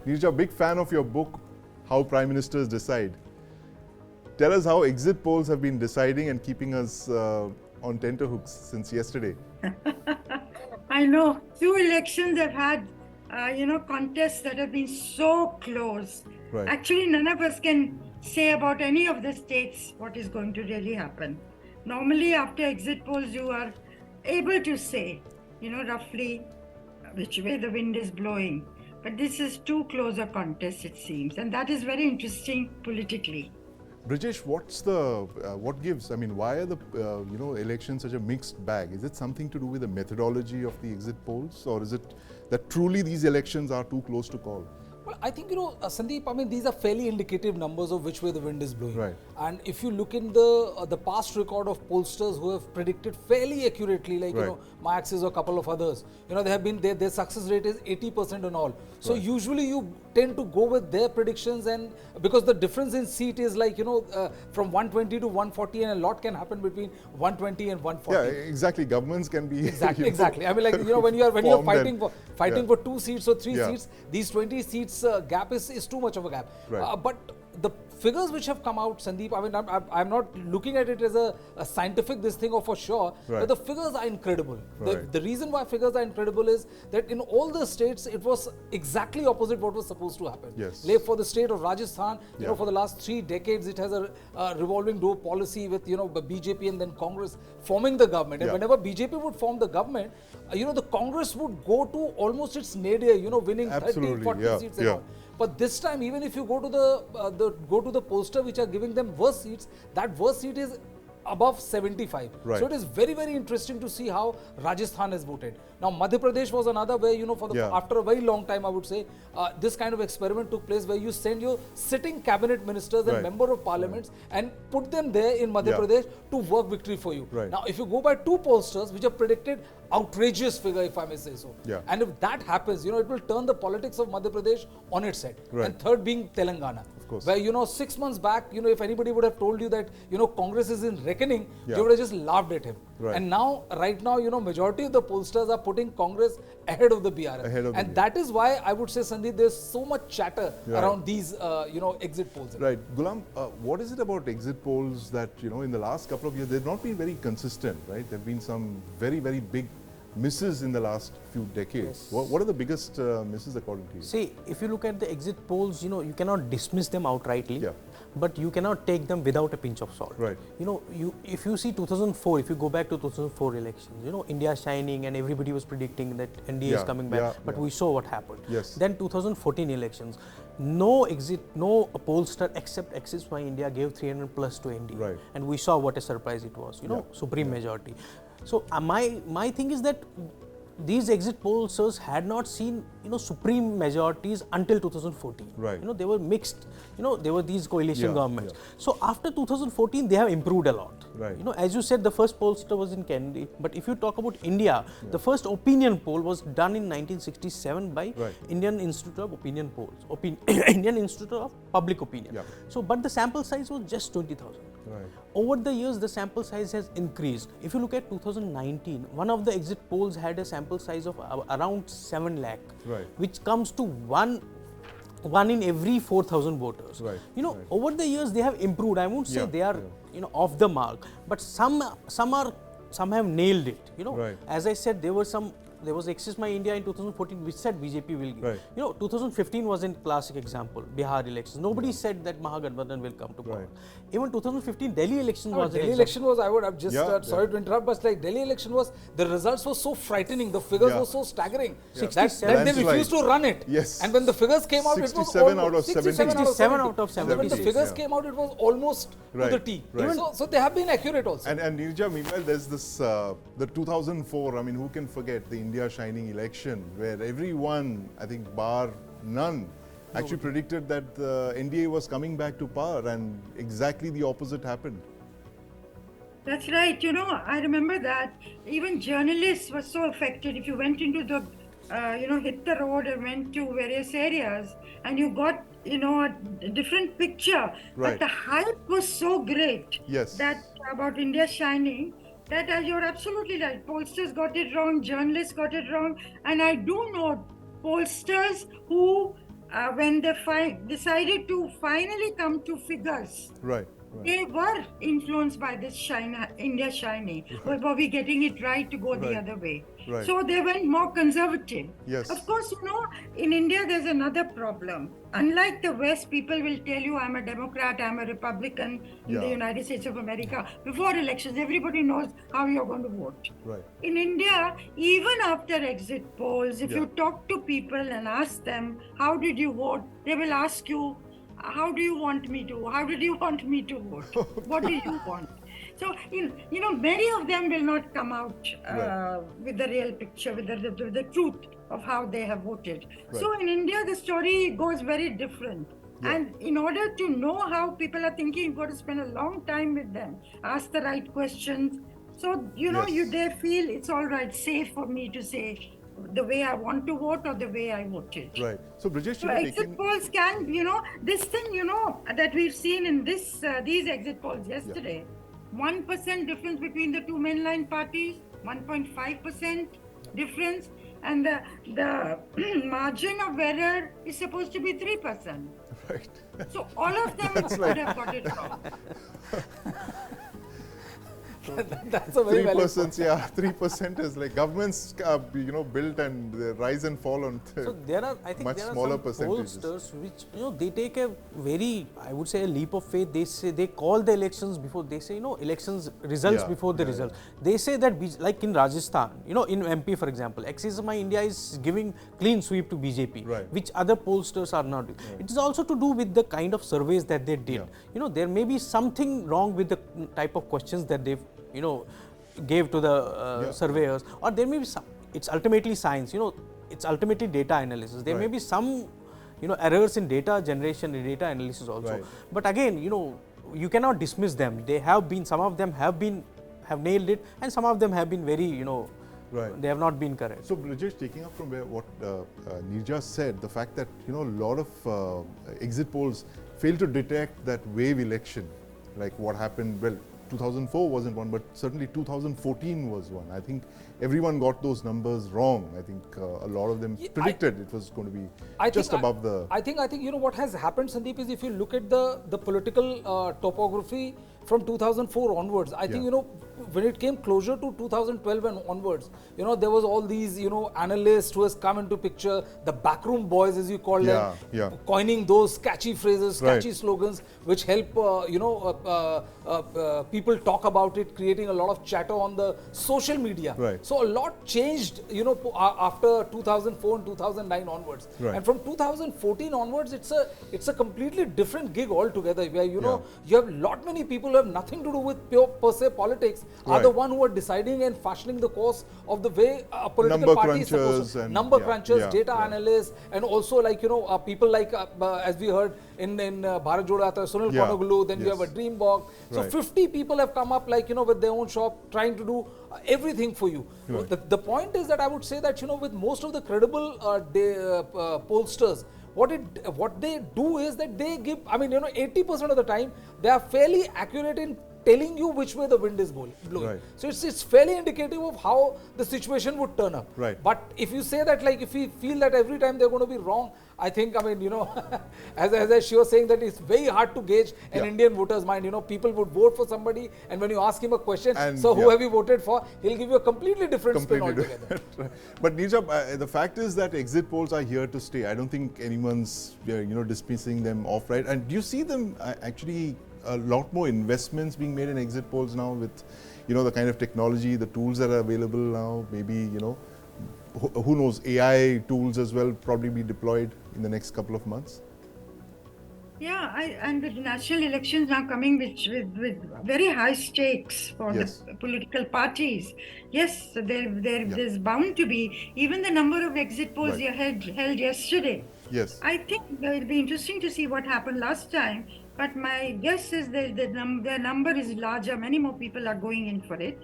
Neerja, big fan of your book, How Prime Ministers Decide. Tell us how exit polls have been deciding and keeping us on tenterhooks since yesterday. I know. Few elections have had, contests that have been so close. Right. Actually, none of us can say about any of the states what is going to really happen. Normally, after exit polls, you are able to say, roughly which way the wind is blowing. But this is too close a contest, it seems. And that is very interesting politically. Brijesh, what gives? I mean, why are the elections such a mixed bag? Is it something to do with the methodology of the exit polls, or is it that truly these elections are too close to call? Well, I think, Sandeep, I mean, these are fairly indicative numbers of which way the wind is blowing. Right. And if you look in the past record of pollsters who have predicted fairly accurately, like, right. My Axis or a couple of others, they have been, their success rate is 80% and all. So right. usually you tend to go with their predictions, and because the difference in seat is like, from 120 to 140, and a lot can happen between 120 and 140. Yeah, exactly. Governments can be... Exactly. I mean, like, when you're fighting for 2 seats or 3 seats, these 20 seats gap is too much of a gap. Right. But the figures which have come out, Sandeep, I mean, I'm not looking at it as a scientific this thing or for sure, right. but the figures are incredible. Right. The reason why figures are incredible is that in all the states, it was exactly opposite what was supposed to happen. Yes. Like for the state of Rajasthan, for the last 3 decades, it has a revolving door policy with, BJP and then Congress forming the government. And whenever BJP would form the government, the Congress would go to almost its nadir, winning absolutely. 30, 40 seats and all. But this time, even if you go to the pollster which are giving them worse seats, that worst seat is above 75. Right. So it is very, very interesting to see how Rajasthan has voted. Now, Madhya Pradesh was another where, after a very long time, I would say, this kind of experiment took place where you send your sitting cabinet ministers and member of parliaments and put them there in Madhya Pradesh to work victory for you. Right. Now, if you go by 2 pollsters which have predicted outrageous figure, if I may say so. And if that happens, it will turn the politics of Madhya Pradesh on its head. Right. And third being Telangana. Of course. Where, 6 months back, if anybody would have told you that, Congress is in reckoning, they would have just laughed at him. Right. And now, right now, majority of the pollsters are putting Congress ahead of the BRF. And that is why I would say, Sandeep, there's so much chatter around these, exit polls. Right. Gulam, what is it about exit polls that, in the last couple of years, they've not been very consistent, right? There have been some very, very big misses in the last few decades. Yes. What are the biggest misses according to you? See, if you look at the exit polls, you cannot dismiss them outrightly, but you cannot take them without a pinch of salt. Right. If you see 2004, if you go back to 2004 elections, India shining and everybody was predicting that NDA is coming back, but we saw what happened. Yes. Then 2014 elections, no pollster except Axis by India gave 300 plus to NDA. Right. And we saw what a surprise it was, supreme majority. So my thing is that these exit pollsters had not seen supreme majorities until 2014. Right. They were mixed. There were these coalition governments. So after 2014, they have improved a lot. Right. As you said, the first pollster was in Kennedy. But if you talk about India, the first opinion poll was done in 1967 by Indian Institute of Opinion Polls, Indian Institute of Public Opinion. So, but the sample size was just 20,000. Right. Over the years, the sample size has increased. If you look at 2019, one of the exit polls had a sample size of around 7 lakh, which comes to one in every 4,000 voters. Right. Over the years they have improved. I won't say they are off the mark, but some have nailed it. As I said, there was Axis My India in 2014 which said BJP will give. Right. 2015 was a classic example, Bihar elections. Nobody said that Mahagathbandhan will come to power. Even 2015 Delhi election was Delhi election was, I would have just, sorry to interrupt, but like Delhi election was, the results were so frightening, the figures were so staggering that they refused to run it. Yes. And when the figures came out, it was 67 out of 70. 67 out of 70. And when the figures came out, it was almost to the T. Right. So they have been accurate also. And Neerja, meanwhile, there's this, the 2004, I mean, who can forget the India shining election where everyone, I think bar none, actually predicted that the NDA was coming back to power, and exactly the opposite happened. That's right. I remember that even journalists were so affected. If you went into the, hit the road and went to various areas and you got, a different picture. Right. But the hype was so great that about India shining, that you're absolutely right. Pollsters got it wrong, journalists got it wrong. And I do know pollsters who when they decided to finally come to figures, Right. they were influenced by this India shiny. Were we getting it right to go the other way? Right. So they went more conservative. Yes. Of course, in India, there's another problem. Unlike the West, people will tell you, I'm a Democrat, I'm a Republican in the United States of America. Before elections, everybody knows how you're going to vote. Right. In India, even after exit polls, if you talk to people and ask them, how did you vote? They will ask you, how did you want me to vote? What do you want? So, many of them will not come out with the real picture, with the truth of how they have voted. Right. So in India, the story goes very different. Yeah. And in order to know how people are thinking, you've got to spend a long time with them, ask the right questions. So, they feel it's all right, safe for me to say the way I want to vote or the way I voted. Right. So, Brijesh, So exit polls can, this thing, that we've seen in these exit polls yesterday, 1% difference between the two mainline parties, 1.5% difference, and the margin of error is supposed to be 3%. Right. So all of them could have got it wrong. That's a very valid 3%, yeah, 3% is like governments, built and they rise and fall on So there are, I think much there are smaller some percentages. pollsters which, they take a very, I would say, a leap of faith. They say, they call the elections before, they say, elections results before the results. They say that, like in Rajasthan, in MP, for example, Axis My India is giving clean sweep to BJP, Right. which other pollsters are not doing. It is also to do with the kind of surveys that they did. There may be something wrong with the type of questions that they've gave to the surveyors, or there may be some, it's ultimately science, it's ultimately data analysis. There may be some, errors in data generation and data analysis also. Right. But again, you cannot dismiss them. They have been, some of them have nailed it, and some of them have been very, Right. they have not been correct. So, Brijesh, taking up from what Neerja said, the fact that a lot of exit polls fail to detect that wave election, like what happened. Well, 2004 wasn't one, but certainly 2014 was one. I think everyone got those numbers wrong. I think a lot of them predicted it was going to be above the. I think what has happened, Sandeep, is if you look at the political topography from 2004 onwards, I think when it came closer to 2012 and onwards, there was all these analysts who has come into picture, the backroom boys as you call them, coining those catchy phrases, catchy slogans which help people talk about it, creating a lot of chatter on the social media. Right. So a lot changed after 2004 and 2009 onwards. Right. And from 2014 onwards, it's a completely different gig altogether, where you have lot many people who have nothing to do with pure per se politics, are the one who are deciding and fashioning the course of the way a political Number party is supposed to. Number crunchers, data analysts, and also people like as we heard in Bharat Jodo Yatra, Sunil Konoglu, then you have a Dream Box. So 50 people have come up with their own shop trying to do everything for you. Right. The point is that I would say that with most of the credible pollsters, what they do is that they give, 80% of the time they are fairly accurate in telling you which way the wind is blowing. Right. So it's fairly indicative of how the situation would turn up. Right. But if you say that, if we feel that every time they're going to be wrong, I think, as she was saying, that it's very hard to gauge an Indian voter's mind. People would vote for somebody, and when you ask him a question, who have you voted for? He'll give you a completely different spin altogether. But Neerja, the fact is that exit polls are here to stay. I don't think anyone's dismissing them off, right? And do you see them actually a lot more investments being made in exit polls now with the kind of technology, the tools that are available now? Maybe who knows, AI tools as well probably be deployed in the next couple of months. Yeah, and with national elections now coming with very high stakes for the political parties, yes, there's bound to be, even the number of exit polls held yesterday. Yes. I think it'll be interesting to see what happened last time, but my guess is that the number is larger. Many more people are going in for it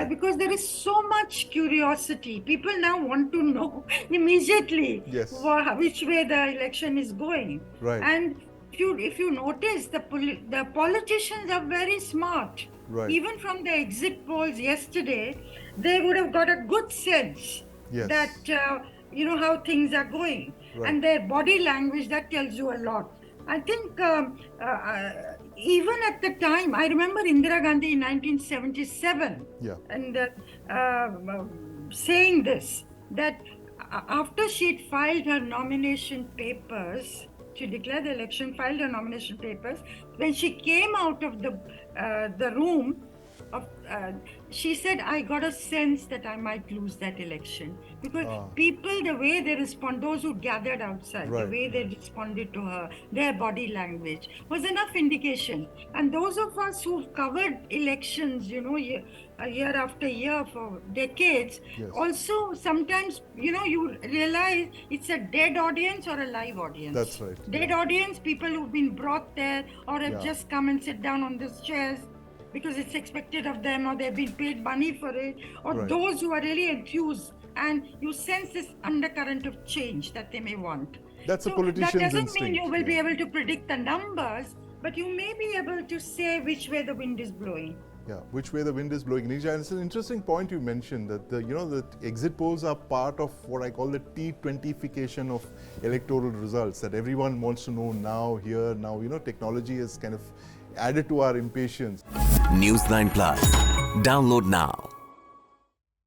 because there is so much curiosity. People now want to know immediately which way the election is going. Right. And if you notice, the politicians are very smart. Right. Even from the exit polls yesterday, they would have got a good sense that how things are going. and their body language, that tells you a lot. I think even at the time, I remember Indira Gandhi in 1977 and saying this, that after she'd filed her nomination papers, she declared the election, filed her nomination papers, when she came out of the room, she said, I got a sense that I might lose that election. Because people, the way they respond, those who gathered outside, the way they responded to her, their body language, was enough indication. And those of us who've covered elections, you know, year after year for decades, also sometimes, you know, you realize it's a dead audience or a live audience. That's right. Dead audience, people who've been brought there or have just come and sit down on these chairs because it's expected of them, or they've been paid money for it, or those who are really enthused, and you sense this undercurrent of change that they may want. That's a politician's instinct. That doesn't mean you will be able to predict the numbers, but you may be able to say which way the wind is blowing. Yeah, which way the wind is blowing. Neerja, and it's an interesting point you mentioned, that the exit polls are part of what I call the T20fication of electoral results, that everyone wants to know now, here, now. You know, technology is kind of added to our impatience. News9 Plus. Download now.